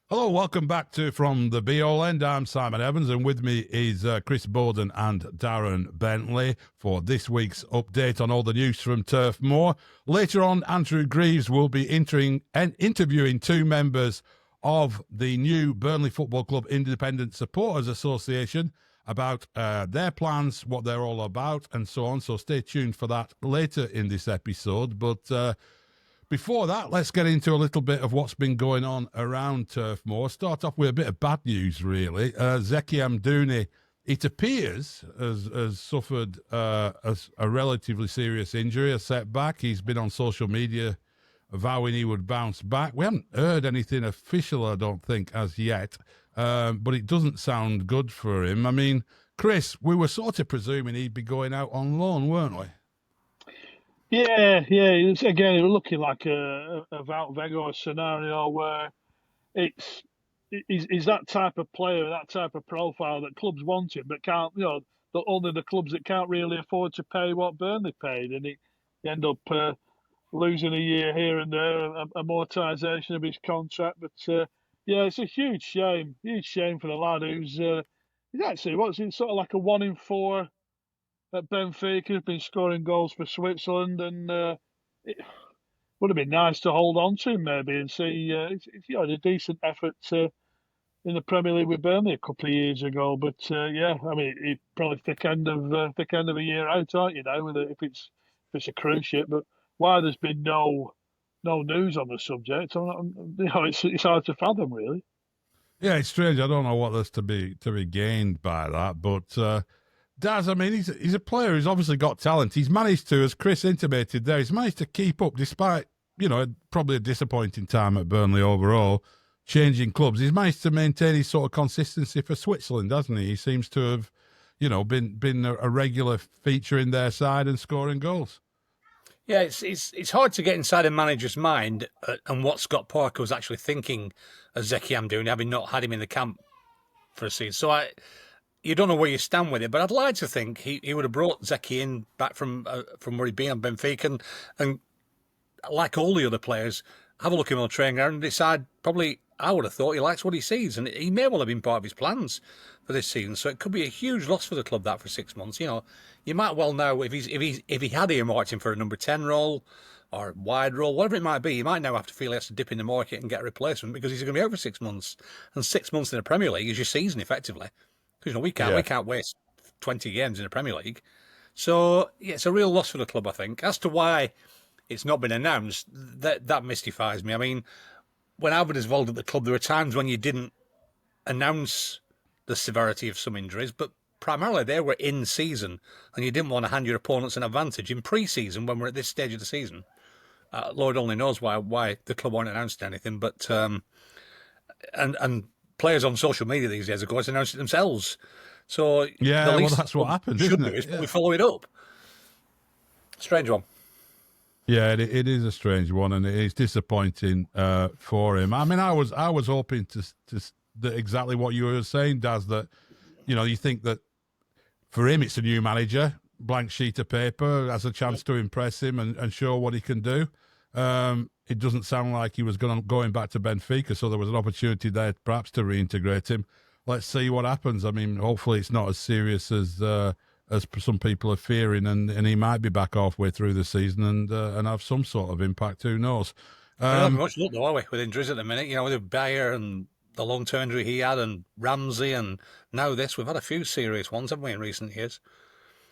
Hello, welcome back to From the Be-All End. I'm Simon Evans, and with me is Chris Bowden and Darren Bentley for this week's update on all the news from Turf Moor. Later on, Andrew Greaves will be interviewing two members of the new Burnley Football Club Independent Supporters Association about their plans, what they're all about, and so on. So stay tuned for that later in this episode. But before that, let's get into a little bit of what's been going on around Turf Moor. Start off with a bit of bad news, really. Zeki Amdouni, it appears, has suffered a relatively serious injury, a setback. He's been on social media vowing he would bounce back. We haven't heard anything official, I don't think, as yet, but it doesn't sound good for him. I mean, Chris, we were sort of presuming he'd be going out on loan, weren't we? Yeah. Again, it was looking like a Wout Weghorst scenario where he's that type of player, that type of profile that clubs want him, but can't. Only the clubs that can't really afford to pay what Burnley paid, and he end up losing a year here and there, amortisation of his contract. But yeah, it's a huge shame for the lad who's he's actually what's it sort of like a 1 in 4 at Benfica, has been scoring goals for Switzerland, and it would have been nice to hold on to him maybe and see had a decent effort in the Premier League with Burnley a couple of years ago. But yeah, I mean, it probably thick end of a year out, aren't you now? If it's a cruise ship, but why there's been no news on the subject, it's hard to fathom, really. Yeah, it's strange. I don't know what there's to be gained by that, but. Daz, I mean, he's a player who's obviously got talent. He's managed to, as Chris intimated there, he's managed to keep up despite, probably a disappointing time at Burnley overall, changing clubs. He's managed to maintain his sort of consistency for Switzerland, hasn't he? He seems to have, been a regular feature in their side and scoring goals. Yeah, it's hard to get inside a manager's mind and what Scott Parker was actually thinking of Zeki Amdouni, having not had him in the camp for a season. So you don't know where you stand with it, but I'd like to think he would have brought Zeki in back from where he'd been on Benfica and like all the other players, have a look at him on the training ground and decide probably, I would have thought he likes what he sees, and he may well have been part of his plans for this season. So it could be a huge loss for the club that for 6 months. You might well know if he had earmarked him for a number 10 role or wide role, whatever it might be, he might now have to feel he has to dip in the market and get a replacement because he's going to be out for 6 months, and 6 months in the Premier League is your season effectively. Because we can't waste 20 games in the Premier League. So yeah, it's a real loss for the club, I think. As to why it's not been announced, that mystifies me. I mean, when I've been involved at the club, there were times when you didn't announce the severity of some injuries, but primarily they were in season, and you didn't want to hand your opponents an advantage in pre-season when we're at this stage of the season. Lord only knows why the club won't announce anything, but and players on social media these days, of course, announce it themselves. So yeah, well, that's what happens, isn't it? Is we follow it up. Strange one. Yeah, it is a strange one, and it is disappointing for him. I mean, I was hoping to exactly what you were saying, Daz. That you think that for him, it's a new manager, blank sheet of paper, has a chance to impress him and show what he can do. It doesn't sound like he was going back to Benfica, so there was an opportunity there perhaps to reintegrate him. Let's see what happens. I mean, hopefully it's not as serious as some people are fearing, and he might be back halfway through the season and have some sort of impact. Who knows? We don't have much luck, though, are we, with injuries at the minute? With Bayer and the long-term injury he had, and Ramsey, and now this. We've had a few serious ones, haven't we, in recent years?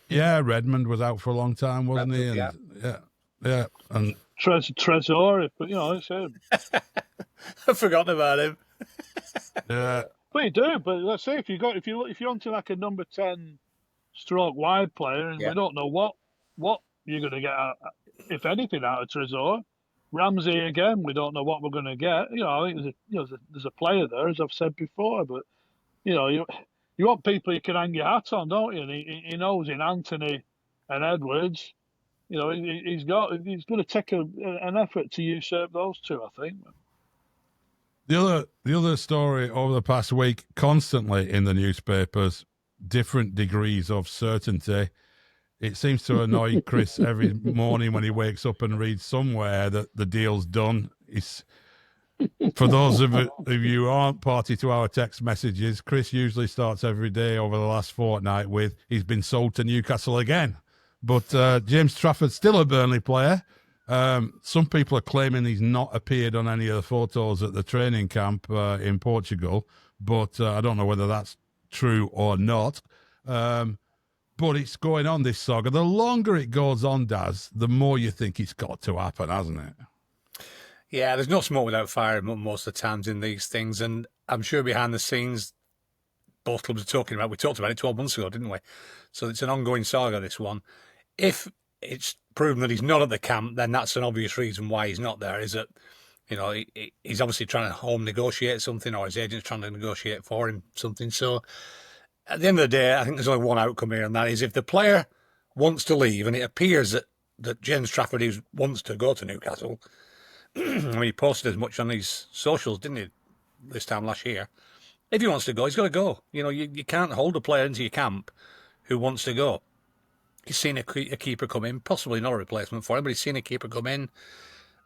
Yeah, Redmond was out for a long time, wasn't he? And, yeah, and Tresor, but it's him. I've forgotten about him. Yeah, but you do. But let's say if you're onto like a number 10 stroke wide player, and we don't know what you're going to get out, if anything, out of Tresor. Ramsey again, we don't know what we're going to get. I think there's a player there, as I've said before, but you want people you can hang your hat on, don't you? And he knows in Anthony and Edwards. He's going to take an effort to usurp those two, I think. The other story over the past week, constantly in the newspapers, different degrees of certainty. It seems to annoy Chris every morning when he wakes up and reads somewhere that the deal's done. For those of you who aren't party to our text messages, Chris usually starts every day over the last fortnight with he's been sold to Newcastle again. But James Trafford's still a Burnley player. Some people are claiming he's not appeared on any of the photos at the training camp in Portugal, but I don't know whether that's true or not. But it's going on, this saga. The longer it goes on, Daz, the more you think it's got to happen, hasn't it? Yeah, there's no smoke without fire most of the times in these things. And I'm sure behind the scenes, both clubs are talking about, we talked about it 12 months ago, didn't we? So it's an ongoing saga, this one. If it's proven that he's not at the camp, then that's an obvious reason why he's not there, is that, you know, he's obviously trying to home negotiate something, or his agent's trying to negotiate for him something. So at the end of the day, I think there's only one outcome here, and that is if the player wants to leave, and it appears that James Trafford wants to go to Newcastle. I mean, he posted as much on his socials, didn't he, this time last year? If he wants to go, he's got to go. You know, you can't hold a player into your camp who wants to go. He's seen a keeper come in, possibly not a replacement for him, but he's seen a keeper come in.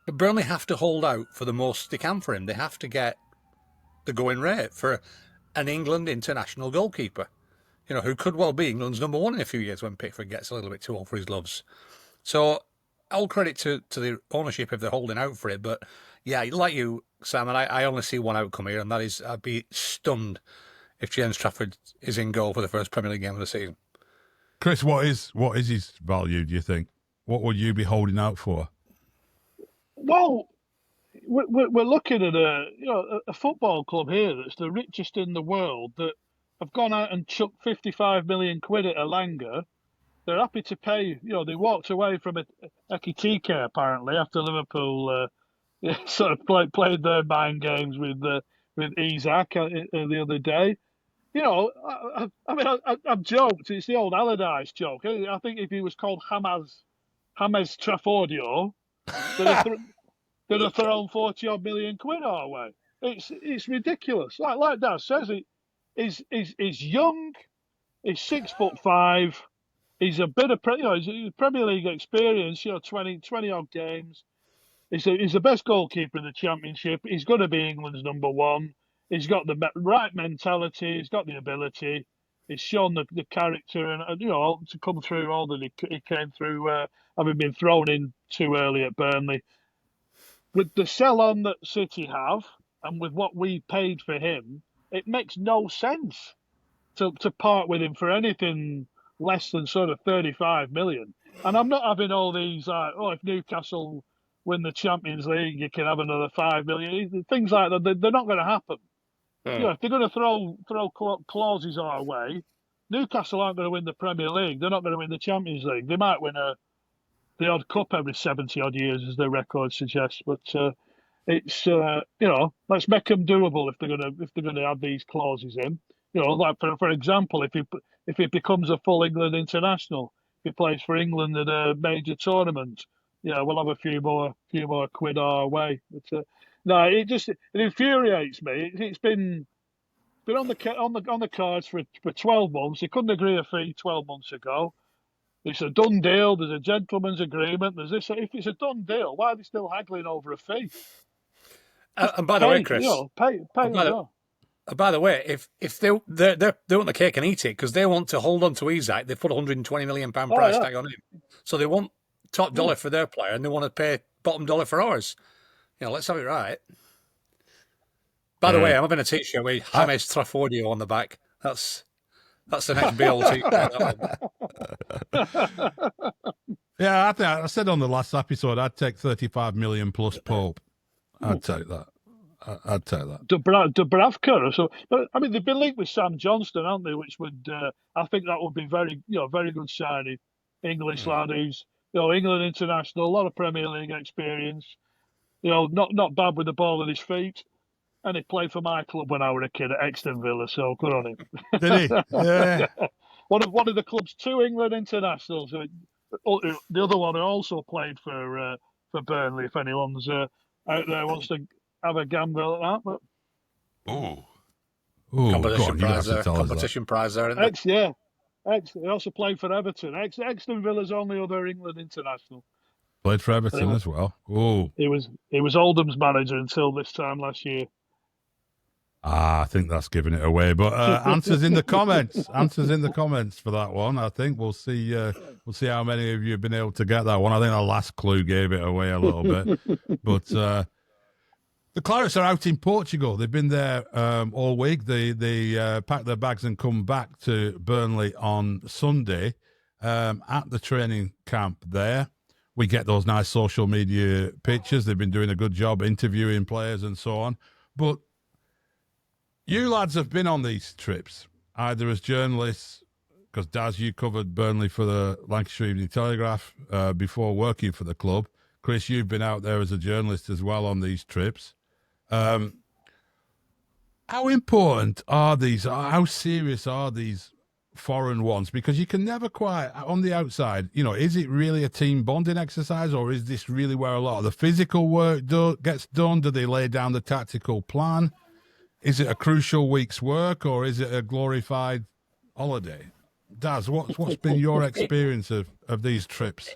But Burnley have to hold out for the most they can for him. They have to get the going rate for an England international goalkeeper, you know, who could well be England's number one in a few years when Pickford gets a little bit too old for his gloves. So all credit to the ownership if they're holding out for it. But yeah, like you, Sam, and I only see one outcome here, and that is I'd be stunned if James Trafford is in goal for the first Premier League game of the season. Chris, what is his value, do you think? What would you be holding out for? Well, we're looking at a football club here that's the richest in the world, that have gone out and chucked 55 million quid at Elanga. They're happy to pay. You know, they walked away from Ekitike apparently after Liverpool sort of played their mind games with Isak the other day. You know, I mean, I've joked. It's the old Allardyce joke. I think if he was called James Traffordio, they'd have thrown 40 odd million quid our way. It's ridiculous. Like Dad says, he's young. He's 6'5". He's a bit of he's Premier League experience. You know, 20 odd games. He's the best goalkeeper in the Championship. He's going to be England's number one. He's got the right mentality. He's got the ability. He's shown the character, and you know, to come through all that he came through, having been thrown in too early at Burnley. With the sell-on that City have, and with what we paid for him, it makes no sense to part with him for anything less than sort of 35 million. And I'm not having all these if Newcastle win the Champions League, you can have another 5 million. Things like that, they're not going to happen. You know, if they're going to throw clauses our way, Newcastle aren't going to win the Premier League. They're not going to win the Champions League. They might win the odd cup every 70 odd years, as their record suggests. But it's you know, let's make them doable if they're going to add these clauses in. You know, like for example, if he becomes a full England international, if he plays for England at a major tournament, yeah, we'll have a few more quid our way. But no, it infuriates me. It's been on the cards for 12 months. He couldn't agree a fee 12 months ago. It's a done deal. There's a gentleman's agreement. There's this. If it's a done deal, why are they still haggling over a fee? And by the way, Chris, pay. By the way, if they want the cake and eat it, because they want to hold on to Isak, they put £120 million price tag on him. So they want top dollar for their player, and they want to pay bottom dollar for ours. You know, let's have it right. By the way, I'm having a T-shirt with James Traffordio on the back. That's the next BL T-shirt. Yeah, I think I said on the last episode I'd take 35 million plus Pope. I'd take that. I'd take that. Dubravka. So, I mean, they've been linked with Sam Johnston, haven't they? Which would, I think, that would be very good signing. English lad who's, you know, England international, a lot of Premier League experience. You know, not bad with the ball at his feet. And he played for my club when I was a kid at Exton Villa, so good on him. Did he? Yeah. One of the club's two England internationals. The other one who also played for Burnley. If anyone's out there wants to have a gamble at that, but competition prize there. Isn't it? He also played for Everton. Exton Villa's only other England international. Played for Everton as well. Oh, He was Oldham's manager until this time last year. I think that's giving it away. But answers in the comments. Answers in the comments for that one. I think we'll see. We'll see how many of you have been able to get that one. I think the last clue gave it away a little bit. But the Clarets are out in Portugal. They've been there all week. They packed their bags and come back to Burnley on Sunday at the training camp there. We get those nice social media pictures. They've been doing a good job interviewing players and so on. But you lads have been on these trips, either as journalists, because Daz, you covered Burnley for the Lancashire Evening Telegraph before working for the club. Chris, you've been out there as a journalist as well on these trips. How important are these? How serious are these foreign ones? Because you can never quite, on the outside, is it really a team bonding exercise, or is this really where a lot of the physical work gets done? Do they lay down the tactical plan? Is it a crucial week's work, or is it a glorified holiday? Daz, what's been your experience of these trips?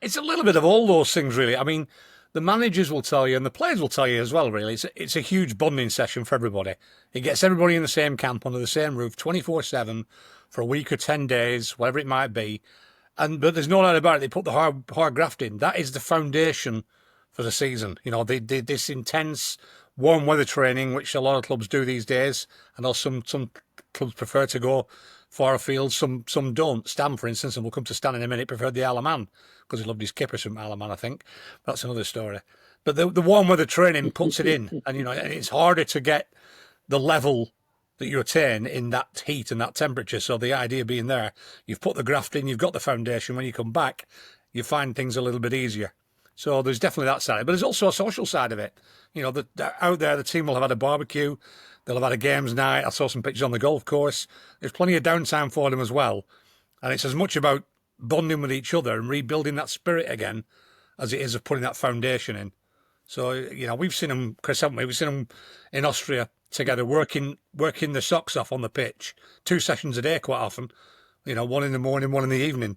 It's a little bit of all those things, really. I mean, the managers will tell you, and the players will tell you as well, really. It's a huge bonding session for everybody. It gets everybody in the same camp, under the same roof, 24/7, for a week or 10 days, whatever it might be. But there's no doubt about it. They put the hard graft in. That is the foundation for the season. They did this intense warm weather training, which a lot of clubs do these days. I know some clubs prefer to go far afield. Some don't. Stam, for instance, and we'll come to Stan in a minute, preferred the Isle of Man because he loved his kippers from Isle of Man, I think. That's another story. But the warm weather training puts it in, and it's harder to get the level that you attain in that heat and that temperature. So the idea being there, you've put the graft in, you've got the foundation. When you come back, you find things a little bit easier. So there's definitely that side, but there's also a social side of it. Out there, the team will have had a barbecue, they'll have had a games night. I saw some pictures on the golf course. There's plenty of downtime for them as well, and it's as much about bonding with each other and rebuilding that spirit again as it is of putting that foundation in. So we've seen them, Chris, haven't we? We've seen them in Austria together, working their socks off on the pitch, 2 sessions a day quite often. One in the morning, one in the evening.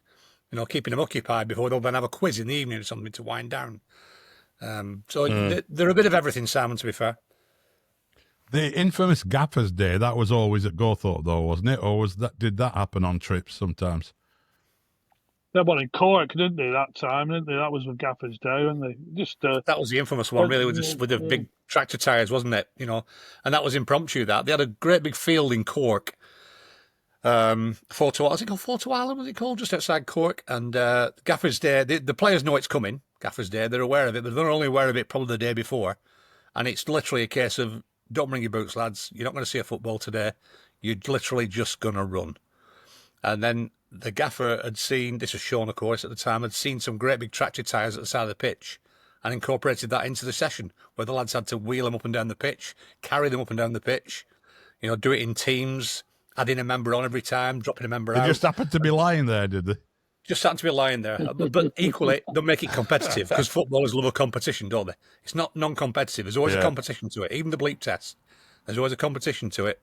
Keeping them occupied before they'll then have a quiz in the evening or something to wind down. They're a bit of everything, Simon, to be fair. The infamous Gaffers Day, that was always at Gawthorpe, though, wasn't it? Or did that happen on trips sometimes? They won in Cork, didn't they, that time, didn't they? That was with Gaffer's Day, and they just... that was the infamous one, really, with the big tractor tyres, wasn't it? And that was impromptu, that. They had a great big field in Cork. Photo Island, was it called? Just outside Cork. And Gaffer's Day, the players know it's coming, Gaffer's Day. They're aware of it, but they're only aware of it probably the day before. And it's literally a case of, don't bring your boots, lads. You're not going to see a football today. You're literally just going to run. And then the gaffer had seen, this was Sean, of course, at the time, had seen some great big tractor tyres at the side of the pitch and incorporated that into the session, where the lads had to wheel them up and down the pitch, carry them up and down the pitch, do it in teams, adding a member on every time, dropping a member out. They just happened to be lying there, did they? Just happened to be lying there. But equally, they'll make it competitive, because footballers love a competition, don't they? It's not non-competitive. There's always a competition to it. Even the bleep test, there's always a competition to it.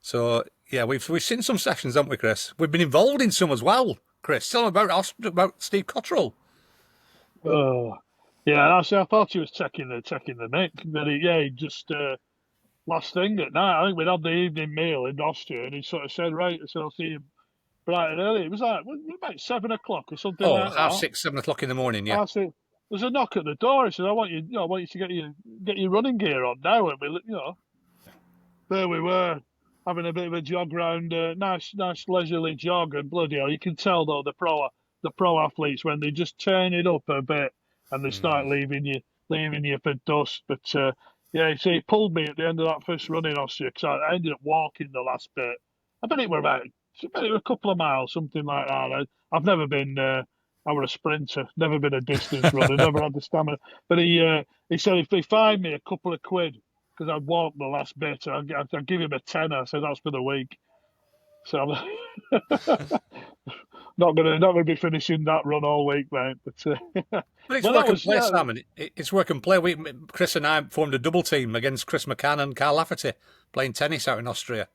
So, yeah, we've seen some sessions, haven't we, Chris? We've been involved in some as well, Chris. Tell them about Steve Cottrell. Oh, yeah, I thought he was checking the nick. But he just... last thing at night, I think we'd had the evening meal in Austria, and he sort of said, right, so I'll see you bright and early. It was like, about 7 o'clock or something like that. 6:30, 7 o'clock in the morning, yeah. There's a knock at the door. He said, I want you to get your running gear on now. And we, there we were, having a bit of a jog round, nice leisurely jog, and bloody hell, you can tell though the pro athletes, when they just turn it up a bit and they start leaving you for dust. But yeah, so he pulled me at the end of that first run in Austria, because I ended up walking the last bit. I bet it were a couple of miles, something like that. I've never been, I was a sprinter, never been a distance runner, never had the stamina. But he said if they find me a couple of quid, because I'd walked the last bit, I'd give him a tenner. I said that's for the week. So I'm not gonna be finishing that run all week, mate. But it's work and play, Simon. It's work and play. Chris and I formed a double team against Chris McCann and Carl Lafferty playing tennis out in Austria.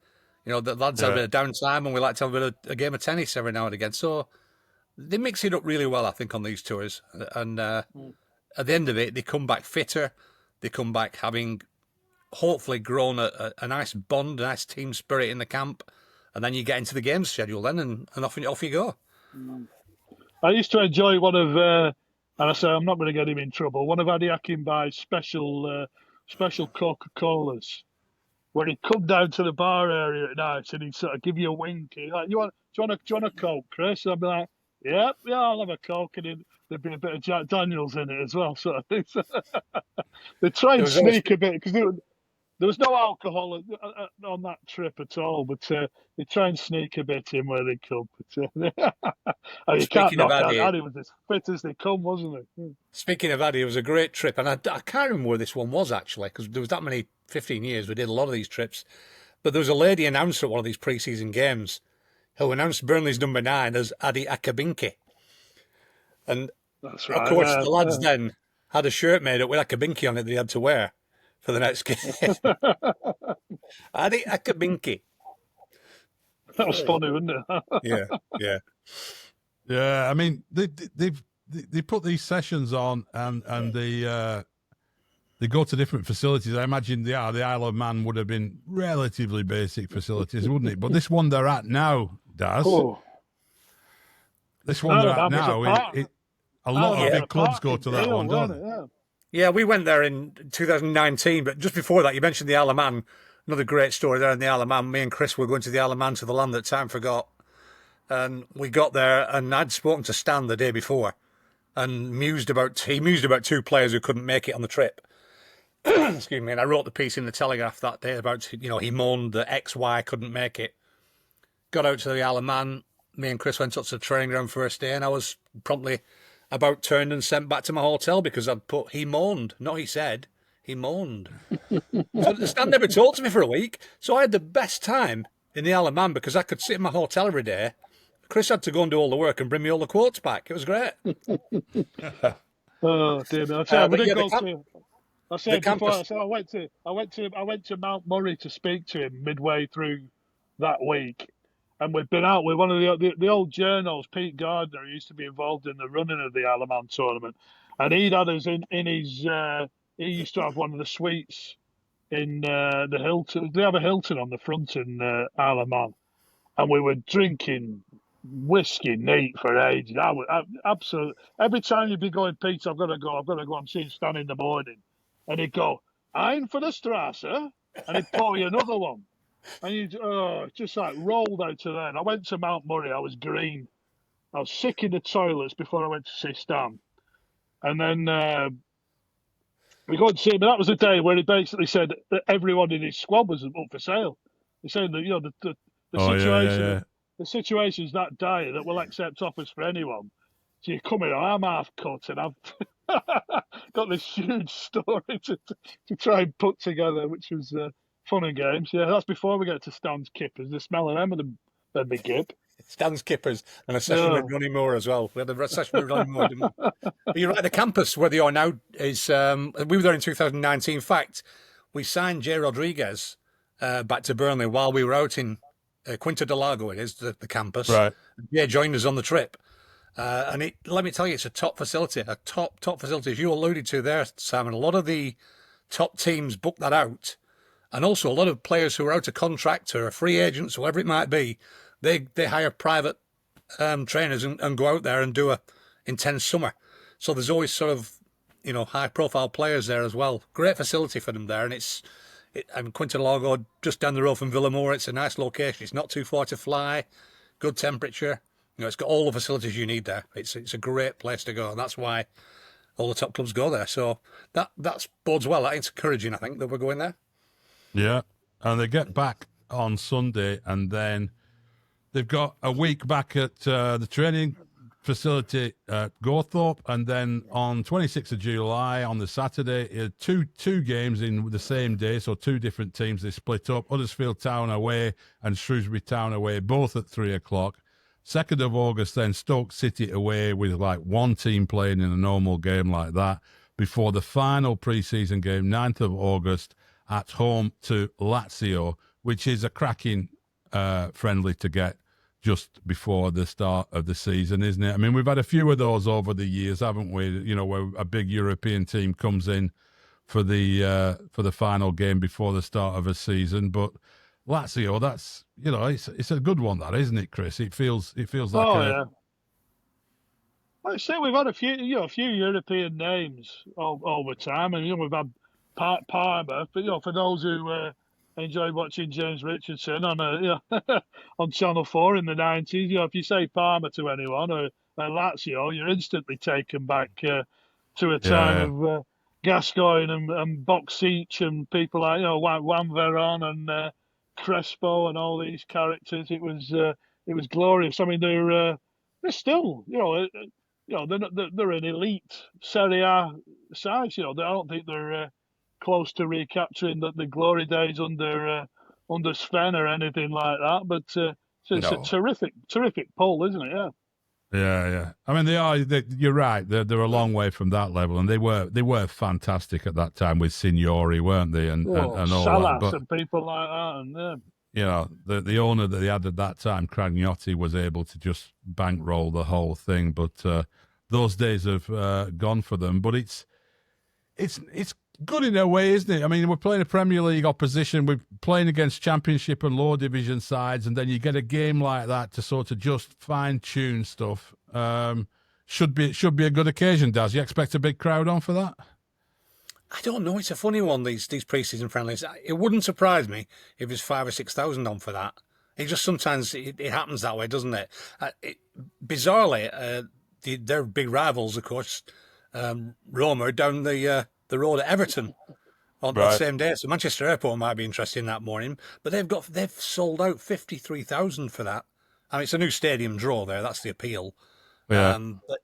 The lads have a bit of downtime, and we like to have a game of tennis every now and again. So they mix it up really well, I think, on these tours. And at the end of it, they come back fitter. They come back having hopefully grown a nice bond, a nice team spirit in the camp. And then you get into the games schedule then, and off you go. I used to enjoy one of, and I say I'm not going to get him in trouble, one of Adi Akinbay's special Coca-Colas, where he'd come down to the bar area at night and he'd sort of give you a wink. He'd like, do you want a Coke, Chris? And I'd be like, yeah, I'll have a Coke. And there'd be a bit of Jack Daniels in it as well. Sort of thing. They try and sneak a bit, because there was no alcohol on that trip at all, but they try and sneak a bit in where they could. But you can't knock out Addy. Was as fit as they come, wasn't he? Speaking of Addy, it was a great trip, and I can't remember where this one was actually, because there was that many 15 years we did a lot of these trips. But there was a lady announcer at one of these pre-season games who announced Burnley's number 9 as Adi Akabinki, and that's right, of course the lads then had a shirt made up with Akabinki on it that they had to wear for the next game. Adi Akabinki. That was funny, wasn't it? Yeah. Yeah, I mean, they put these sessions on and they go to different facilities. I imagine the Isle of Man would have been relatively basic facilities, wouldn't it? But this one they're at now, Daz. Oh. This one they're at now, a lot of big clubs go to that one, don't they? Yeah, we went there in 2019, but just before that, you mentioned the Isle of Man. Another great story there in the Isle of Man. Me and Chris were going to the Isle of Man, to the land that time forgot. And we got there, and I'd spoken to Stan the day before and he mused about 2 players who couldn't make it on the trip. Excuse me. And I wrote the piece in the Telegraph that day about, he moaned that XY couldn't make it. Got out to the Isle of Man. Me and Chris went up to the training ground first day, and I was promptly about turned and sent back to my hotel because I'd put he moaned, not he said. He moaned. So Stan never talked to me for a week. So I had the best time in the Isle of Man because I could sit in my hotel every day. Chris had to go and do all the work and bring me all the quotes back. It was great. Oh dear! I went to Mount Murray to speak to him midway through that week, and we'd been out with one of the old journals, Pete Gardner, who used to be involved in the running of the Isle of Man tournament, and he'd had us in his. He used to have one of the suites in the Hilton. They have a Hilton on the front in Isle of Man, and we were drinking whiskey neat for ages. I absolutely, every time you'd be going, Pete, I've got to go. I'm seeing Stan in the morning, and he'd go, "Ein for the Strasse," and he'd pour you another one, and you just like rolled out to there. And I went to Mount Murray. I was green. I was sick in the toilets before I went to see Stan, and then we got to see him. And that was the day where he basically said that everyone in his squad was up for sale. He said that the situation. Yeah. The situation's that dire that we'll accept offers for anyone. So you come in, I'm half cut, and I've got this huge story to try and put together, which was fun and games. Yeah, that's before we get to Stan's kippers. The smell of them and then big gip. Stan's kippers and a session with Ronnie Moore as well. We had a session with Ronnie Moore, didn't we? But you're right, the campus where they are now is... we were there in 2019. In fact, we signed Jay Rodriguez back to Burnley while we were out in... Quinta del Lago, it is the campus. Right. Yeah, joined us on the trip. And let me tell you, it's a top facility, a top facility. As you alluded to there, Simon, a lot of the top teams book that out. And also a lot of players who are out of contract or are free agents, whatever it might be, they hire private trainers and go out there and do a intense summer. So there's always sort of, high profile players there as well. Great facility for them there. And Quinta del Lago, just down the road from Villamore. It's a nice location. It's not too far to fly. Good temperature. It's got all the facilities you need there. It's a great place to go, and that's why all the top clubs go there. So that bodes well. That's encouraging, I think, that we're going there. Yeah, and they get back on Sunday, and then they've got a week back at the training facility at Gawthorpe, and then on 26th of July on the Saturday, two games in the same day, so 2 different teams. They split up, Huddersfield Town away and Shrewsbury Town away, both at 3:00. 2nd of August then Stoke City away with like 1 team playing in a normal game like that, before the final pre-season game 9th of August at home to Lazio, which is a cracking friendly to get just before the start of the season, isn't it? I mean, we've had a few of those over the years, haven't we? You know, where a big European team comes in for the final game before the start of a season. But Lazio, that's, you know, it's a good one, that, isn't it, Chris? It feels like Yeah. Like I say, we've had a few European names over time, and we've had Parma. But for those who enjoy watching James Richardson on on Channel 4 in the 90s, if you say Parma to anyone or Lazio, you're instantly taken back to a time of Gascoigne and Boxic and people like Juan Veron and Crespo and all these characters. It was glorious. I mean, they're still they're an elite Serie A side. I don't think they're close to recapturing the glory days under Sven or anything like that. But it's a terrific pull, isn't it? Yeah. Yeah. I mean, you're right. They're a long way from that level, and they were fantastic at that time with Signori, weren't they? And all Salas that. But and people like that, and you know, the owner that they had at that time, Cragnotti, was able to just bankroll the whole thing. But those days have gone for them. But it's good in a way, isn't it? I mean, we're playing a Premier League opposition. We're playing against Championship and lower division sides, and then you get a game like that to sort of just fine-tune stuff. Should be a good occasion, Daz. You expect a big crowd on for that? I don't know. It's a funny one, these pre-season friendlies. It wouldn't surprise me if there's 5,000 or 6,000 on for that. It just sometimes it happens that way, doesn't it? Bizarrely, they're big rivals, of course. Roma down the road at Everton on the same day. So Manchester Airport might be interested in that morning, but they've sold out 53,000 for that. I mean, it's a new stadium draw there. That's the appeal. Yeah. But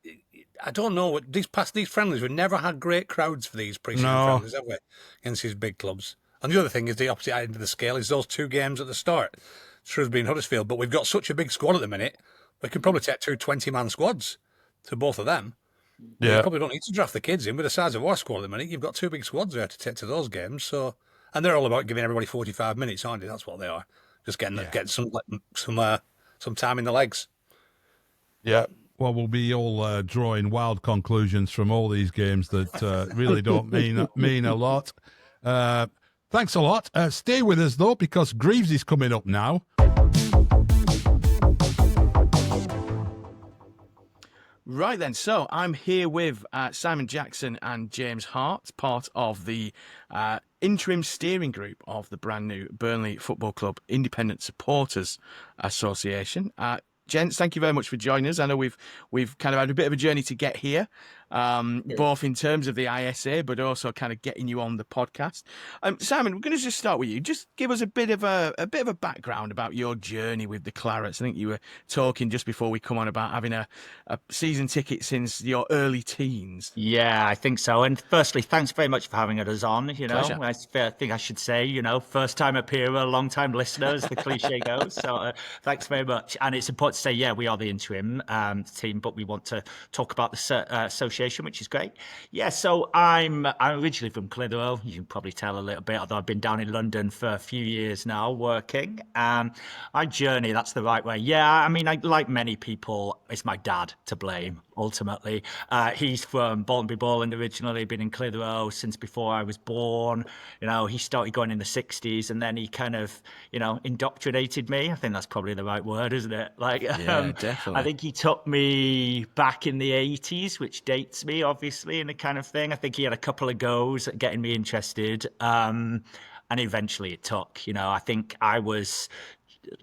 I don't know. These friendlies, we've never had great crowds for these pre-season friendlies, have we? Against these big clubs. And the other thing is the opposite end of the scale is those two games at the start, Shrewsbury and Huddersfield. But we've got such a big squad at the minute, we can probably take two 20-man squads to both of them. Yeah. You probably don't need to draft the kids in with the size of our squad at the minute. You've got two big squads there to take to those games. So, and they're all about giving everybody 45 minutes, aren't they? That's what they are. Just getting some time in the legs. Yeah. Well, we'll be all drawing wild conclusions from all these games that really don't mean a lot. Thanks a lot. Stay with us, though, because Greavesy's coming up now. Right then, so I'm here with Simon Jackson and James Hart, part of the interim steering group of the brand new Burnley Football Club Independent Supporters Association. Gents, thank you very much for joining us. I know we've kind of had a bit of a journey to get here, both in terms of the ISA, but also kind of getting you on the podcast. Simon, we're going to just start with you. Just give us a bit of a background about your journey with the Clarets. I think you were talking just before we come on about having a season ticket since your early teens. Yeah, I think so. And firstly, thanks very much for having us on. Pleasure. I think I should say, first time appearer, long time listener, as the cliche goes. So thanks very much. And it's important to say, yeah, we are the interim team, but we want to talk about the association, which is great. Yeah, so I'm originally from Clitheroe. You can probably tell a little bit, although I've been down in London for a few years now working. My journey, that's the right way. Yeah, I mean, like many people, it's my dad to blame, ultimately. He's from Bolton Bowland originally, been in Clitheroe since before I was born. He started going in the 60s, and then he kind of, indoctrinated me. I think that's probably the right word, isn't it? Definitely. I think he took me back in the 80s, which dates me, obviously, and the kind of thing. I think he had a couple of goes at getting me interested, and eventually it took. I think I was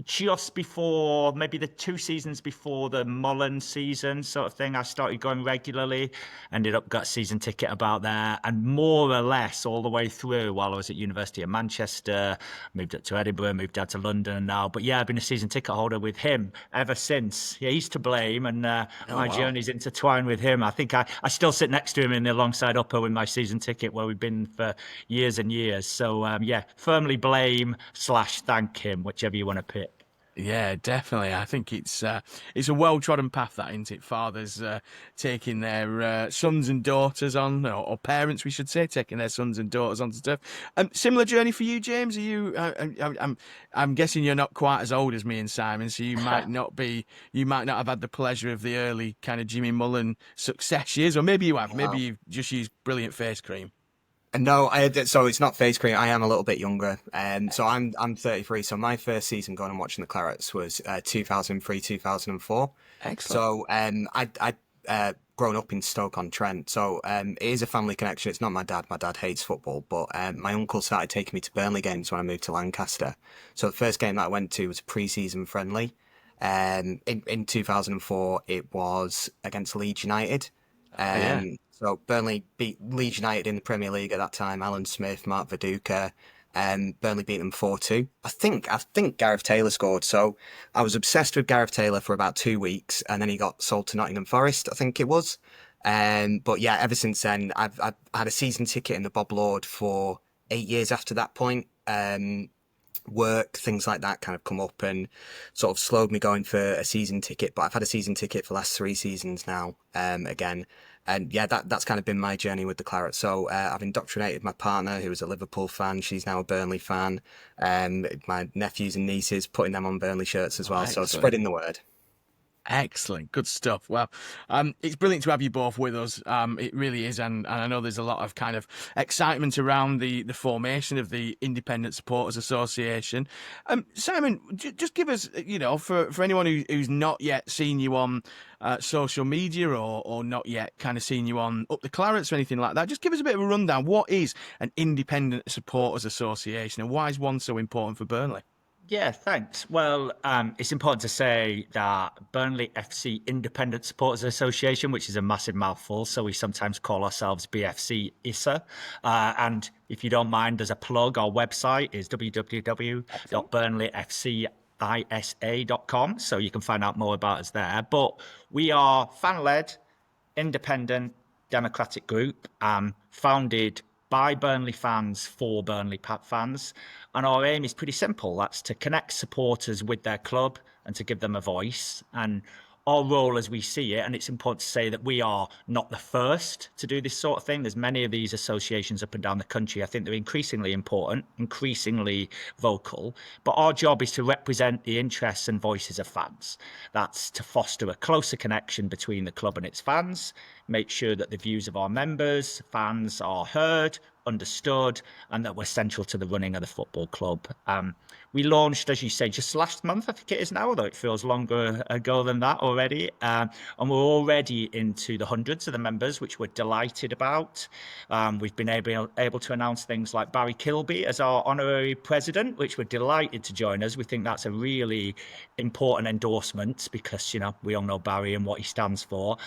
just before, maybe the 2 seasons before the Mullen season sort of thing, I started going regularly, ended up got a season ticket about there, and more or less all the way through while I was at University of Manchester, moved up to Edinburgh, moved down to London now. But yeah, I've been a season ticket holder with him ever since. Yeah, he's to blame, and my journey's intertwined with him. I think I still sit next to him in the alongside upper with my season ticket, where we've been for years and years. So yeah, firmly blame / thank him, whichever you want to pick. Yeah, definitely. I think it's a well-trodden path, that, isn't it? Fathers taking their sons and daughters on, or parents, we should say, taking their sons and daughters onto turf. Similar journey for you, James? Are you? I'm guessing you're not quite as old as me and Simon, so you might not have had the pleasure of the early kind of Jimmy Mullen success years, or maybe you have. Maybe you've just used brilliant face cream. No, so it's not face cream. I am a little bit younger. So I'm 33. So my first season going and watching the Clarets was 2003, 2004. Excellent. So I'd grown up in Stoke-on-Trent. So it is a family connection. It's not my dad. My dad hates football. But my uncle started taking me to Burnley games when I moved to Lancaster. So the first game that I went to was a pre-season friendly. In 2004, it was against Leeds United. So Burnley beat Leeds United in the Premier League at that time. Alan Smith, Mark Viduka, Burnley beat them 4-2. I think Gareth Taylor scored. So I was obsessed with Gareth Taylor for about 2 weeks, and then he got sold to Nottingham Forest, I think it was. But yeah, ever since then, I've had a season ticket in the Bob Lord for 8 years after that point. Work, things like that kind of come up and sort of slowed me going for a season ticket. But I've had a season ticket for the last 3 seasons now, again. And yeah, that's kind of been my journey with the Clarets. So I've indoctrinated my partner, who was a Liverpool fan. She's now a Burnley fan. My nephews and nieces, putting them on Burnley shirts as well. Excellent. So spreading the word. Excellent, good stuff. Well, it's brilliant to have you both with us. It really is, and I know there's a lot of kind of excitement around the formation of the Independent Supporters Association. Simon, just give us, for anyone who's not yet seen you on social media or not yet kind of seen you on Up the Clarets or anything like that, just give us a bit of a rundown. What is an Independent Supporters Association, and why is one so important for Burnley? Yeah, thanks. Well, it's important to say that Burnley FC Independent Supporters Association, which is a massive mouthful, so we sometimes call ourselves BFC ISA. And if you don't mind, as a plug, our website is www.burnleyfcisa.com, so you can find out more about us there. But we are fan-led, independent, democratic group, founded by Burnley fans for Burnley fans. And our aim is pretty simple. That's to connect supporters with their club and to give them a voice. And our role as we see it, and it's important to say that we are not the first to do this sort of thing. There's many of these associations up and down the country. I think they're increasingly important, increasingly vocal. But our job is to represent the interests and voices of fans. That's to foster a closer connection between the club and its fans, make sure that the views of our members, fans are heard, understood, and that we're central to the running of the football club. We launched, as you say, just last month, I think it is now, although it feels longer ago than that already. And we're already into the hundreds of the members, which we're delighted about. We've been able to announce things like Barry Kilby as our honorary president, which we're delighted to join us. We think that's a really important endorsement because, we all know Barry and what he stands for.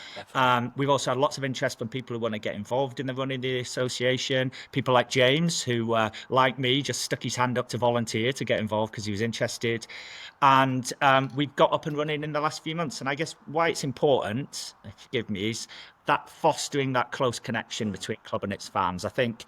We've also had lots of interest from people who want to get involved in the running of the association. People like James, who, like me, just stuck his hand up to volunteer to get involved because he was interested. And we've got up and running in the last few months. And I guess why it's important, forgive me, is that fostering that close connection between club and its fans. I think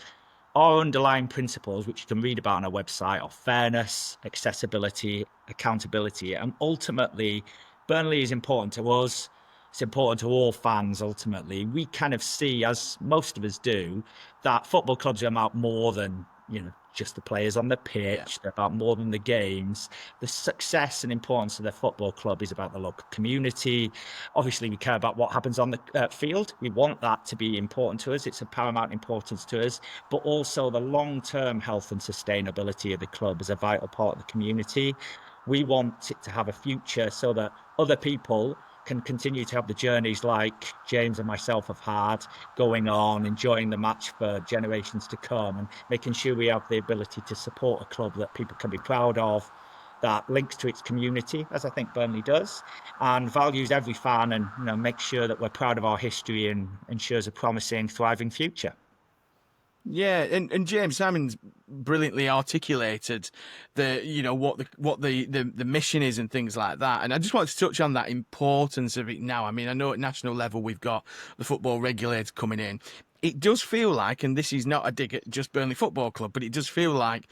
our underlying principles, which you can read about on our website, are fairness, accessibility, accountability. And ultimately, Burnley is important to us. It's important to all fans, ultimately. We kind of see, as most of us do, that football clubs are about more than, just the players on the pitch. Yeah. They're about more than the games. The success and importance of the football club is about the local community. Obviously, we care about what happens on the field. We want that to be important to us. It's of paramount importance to us. But also the long-term health and sustainability of the club is a vital part of the community. We want it to have a future so that other people can continue to have the journeys like James and myself have had, going on, enjoying the match for generations to come, and making sure we have the ability to support a club that people can be proud of, that links to its community, as I think Burnley does, and values every fan and makes sure that we're proud of our history and ensures a promising, thriving future. Yeah, and James, Simon's brilliantly articulated what the mission is and things like that. And I just wanted to touch on that importance of it now. I mean, I know at national level we've got the football regulator coming in. It does feel like, and this is not a dig at just Burnley Football Club, but it does feel like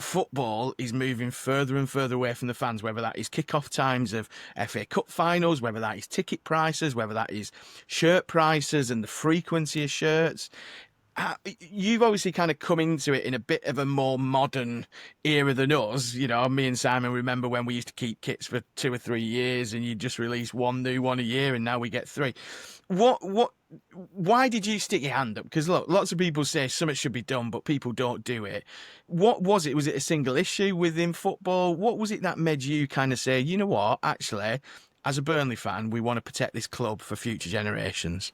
football is moving further and further away from the fans, whether that is kick-off times of FA Cup finals, whether that is ticket prices, whether that is shirt prices and the frequency of shirts. You've obviously kind of come into it in a bit of a more modern era than us. You know, me and Simon remember when we used to keep kits for 2 or 3 years and you just release one new one a year, and now we get 3. Why did you stick your hand up? Because look, lots of people say something should be done, but people don't do it. What was it? Was it a single issue within football? What was it that made you kind of say, you know what, actually, as a Burnley fan, we want to protect this club for future generations?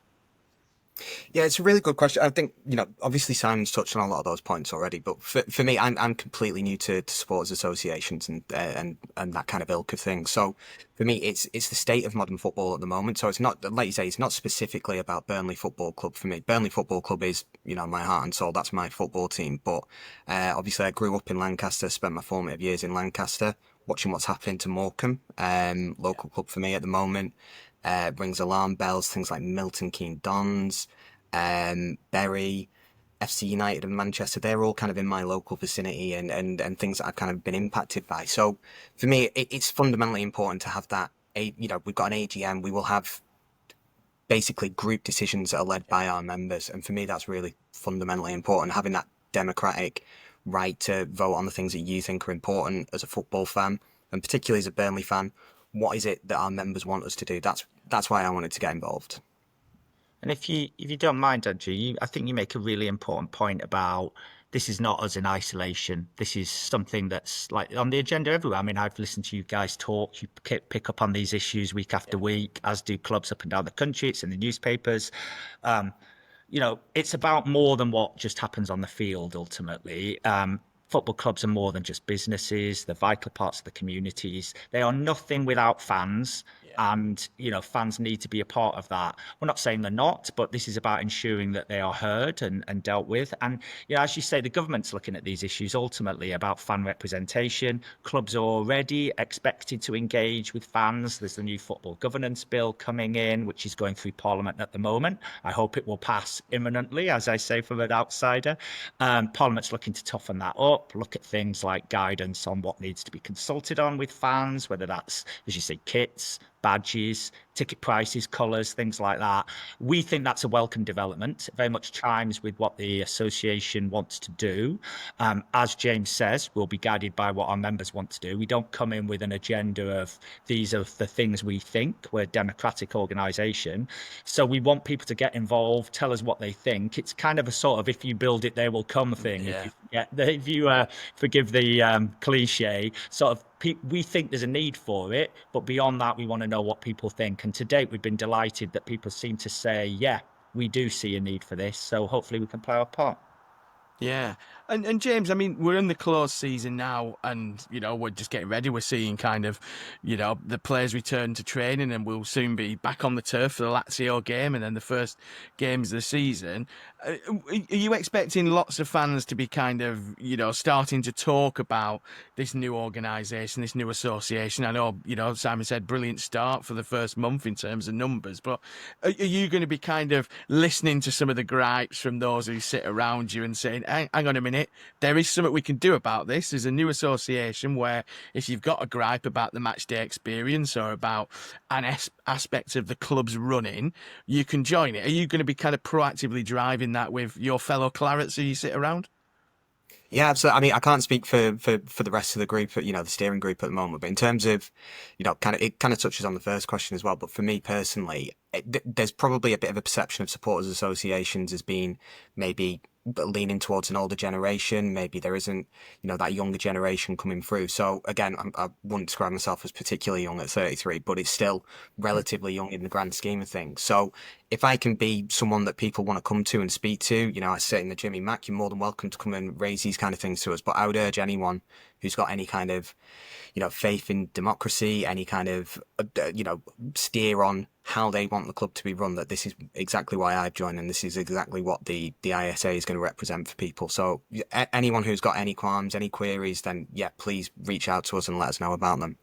Yeah, it's a really good question. I think, obviously Simon's touched on a lot of those points already, but for me, I'm completely new to supporters associations and that kind of ilk of thing. So for me, it's the state of modern football at the moment. So it's not, like you say, it's not specifically about Burnley Football Club for me. Burnley Football Club is, my heart and soul. That's my football team. But obviously I grew up in Lancaster, spent my formative years in Lancaster, watching what's happening to Morecambe, local club for me at the moment. Rings alarm bells, things like Milton Keynes Dons, Bury, FC United and Manchester. They're all kind of in my local vicinity and things that I've kind of been impacted by. So for me, it's fundamentally important to have that. We've got an AGM. We will have basically group decisions that are led by our members. And for me, that's really fundamentally important, having that democratic right to vote on the things that you think are important as a football fan, and particularly as a Burnley fan. What is it that our members want us to do? That's why I wanted to get involved. And if you don't mind, Andrew, I think you make a really important point about this is not us in isolation. This is something that's like on the agenda everywhere. I mean, I've listened to you guys talk. You pick up on these issues week after week, as do clubs up and down the country. It's in the newspapers. It's about more than what just happens on the field, ultimately. Football clubs are more than just businesses. They're vital parts of the communities. They are nothing without fans. And, fans need to be a part of that. We're not saying they're not, but this is about ensuring that they are heard and dealt with. And, as you say, the government's looking at these issues ultimately about fan representation. Clubs are already expected to engage with fans. There's the new football governance bill coming in, which is going through Parliament at the moment. I hope it will pass imminently, as I say from an outsider. Parliament's looking to toughen that up, look at things like guidance on what needs to be consulted on with fans, whether that's, as you say, kits, badges, ticket prices, colours, things like that. We think that's a welcome development. It very much chimes with what the association wants to do. As James says, we'll be guided by what our members want to do. We don't come in with an agenda of these are the things we think. We're a democratic organisation. So we want people to get involved, tell us what they think. It's kind of a sort of if you build it, they will come thing. Yeah. If you forgive the cliche, sort of we think there's a need for it, but beyond that, we want to know what people think. And to date, we've been delighted that people seem to say, yeah, we do see a need for this. So hopefully we can play our part. Yeah. And James, I mean, we're in the close season now and, we're just getting ready. We're seeing kind of, the players return to training and we'll soon be back on the turf for the Lazio game and then the first games of the season. Are you expecting lots of fans to be kind of, starting to talk about this new organisation, this new association? I know, Simon said brilliant start for the first month in terms of numbers, but are you going to be kind of listening to some of the gripes from those who sit around you and saying, hang on a minute, there is something we can do about this? There's a new association where if you've got a gripe about the match day experience or about an aspect of the club's running, you can join it. Are you going to be kind of proactively driving that with your fellow Clarets who you sit around? Yeah, absolutely. I mean, I can't speak for the rest of the group, the steering group at the moment. But in terms of, it kind of touches on the first question as well. But for me personally, there's probably a bit of a perception of supporters associations as being maybe leaning towards an older generation. Maybe there isn't, that younger generation coming through. So again, I wouldn't describe myself as particularly young at 33, but it's still relatively young in the grand scheme of things. So if I can be someone that people want to come to and speak to, I sit in the Jimmy Mac, you're more than welcome to come and raise these kind of things to us. But I would urge anyone who's got any kind of, faith in democracy, any kind of, steer on how they want the club to be run, that this is exactly why I've joined and this is exactly what the ISA is going to represent for people. So anyone who's got any qualms, any queries, then yeah, please reach out to us and let us know about them.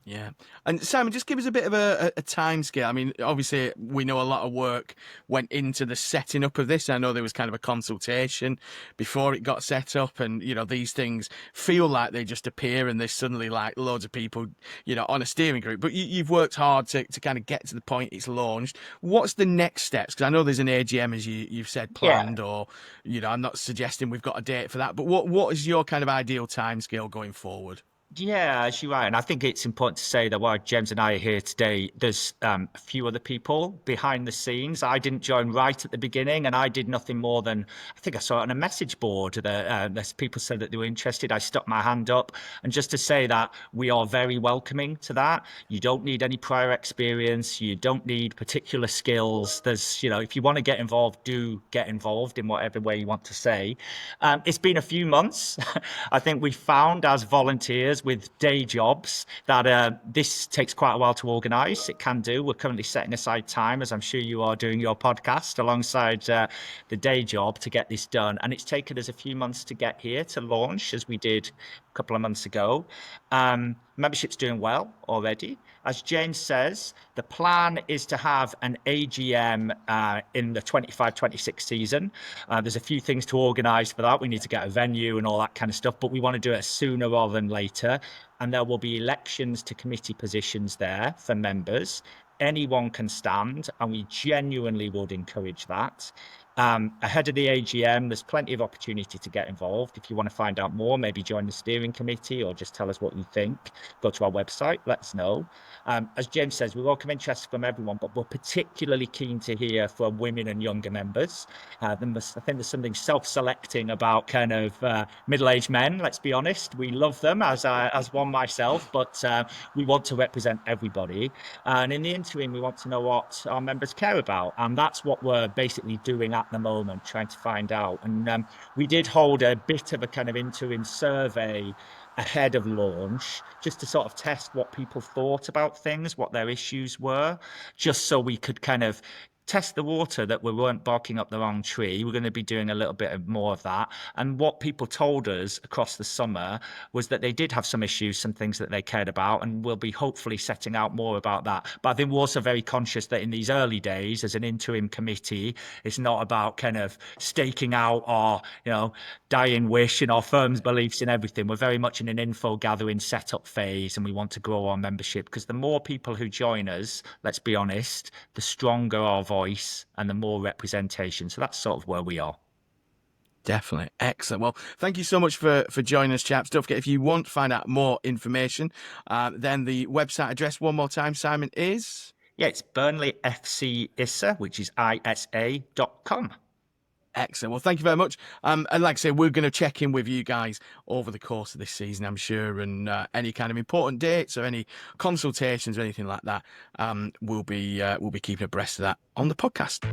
Yeah. And Simon, just give us a bit of a time scale. I mean, obviously, we know a lot of work went into the setting up of this. I know there was kind of a consultation before it got set up, and, these things feel like they just appear and there's suddenly like loads of people, on a steering group. But you've worked hard to kind of get to the point it's launched. What's the next steps? Because I know there's an AGM, as you've said, planned, or, I'm not suggesting we've got a date for that. But what is your kind of ideal time scale going forward? Yeah, as you're right. And I think it's important to say that while James and I are here today, there's a few other people behind the scenes. I didn't join right at the beginning, and I did nothing more than, I think I saw it on a message board that people said that they were interested. I stuck my hand up. And just to say that we are very welcoming to that. You don't need any prior experience. You don't need particular skills. There's, if you want to get involved, do get involved in whatever way you want to say. It's been a few months. I think we found as volunteers with day jobs that this takes quite a while to organise. It can do. We're currently setting aside time, as I'm sure you are doing your podcast, alongside the day job to get this done. And it's taken us a few months to get here to launch, as we did a couple of months ago. Membership's doing well already. As James says, the plan is to have an AGM in the 25-26 season. There's a few things to organise for that. We need to get a venue and all that kind of stuff, but we want to do it sooner rather than later. And there will be elections to committee positions there for members. Anyone can stand, and we genuinely would encourage that. Ahead of the AGM, there's plenty of opportunity to get involved. If you want to find out more, maybe join the steering committee or just tell us what you think. Go to our website, let us know. As James says, we welcome interest from everyone, but we're particularly keen to hear from women and younger members. I think there's something self-selecting about kind of middle-aged men, let's be honest. We love them, as one myself, but we want to represent everybody. And in the interim, we want to know what our members care about. And that's what we're basically doing at the moment, trying to find out. And we did hold a bit of a kind of interim survey ahead of launch, just to sort of test what people thought about things, what their issues were, just so we could kind of test the water that we weren't barking up the wrong tree. We're going to be doing a little bit more of that. And what people told us across the summer was that they did have some issues, some things that they cared about, and we'll be hopefully setting out more about that. But I think we're also very conscious that in these early days, as an interim committee, it's not about kind of staking out our, dying wish and our firm's beliefs in everything. We're very much in an info gathering setup phase, and we want to grow our membership, because the more people who join us, let's be honest, the stronger our voice and the more representation. So that's sort of where we are. Definitely. Excellent. Well, thank you so much for joining us, chaps. Don't forget, if you want to find out more information, then the website address one more time, Simon, is? Yeah, it's Burnley FC ISA, which is isa.com. Excellent. Well, thank you very much. And like I say, we're going to check in with you guys over the course of this season, I'm sure, and any kind of important dates or any consultations or anything like that, we'll be keeping abreast of that on the podcast.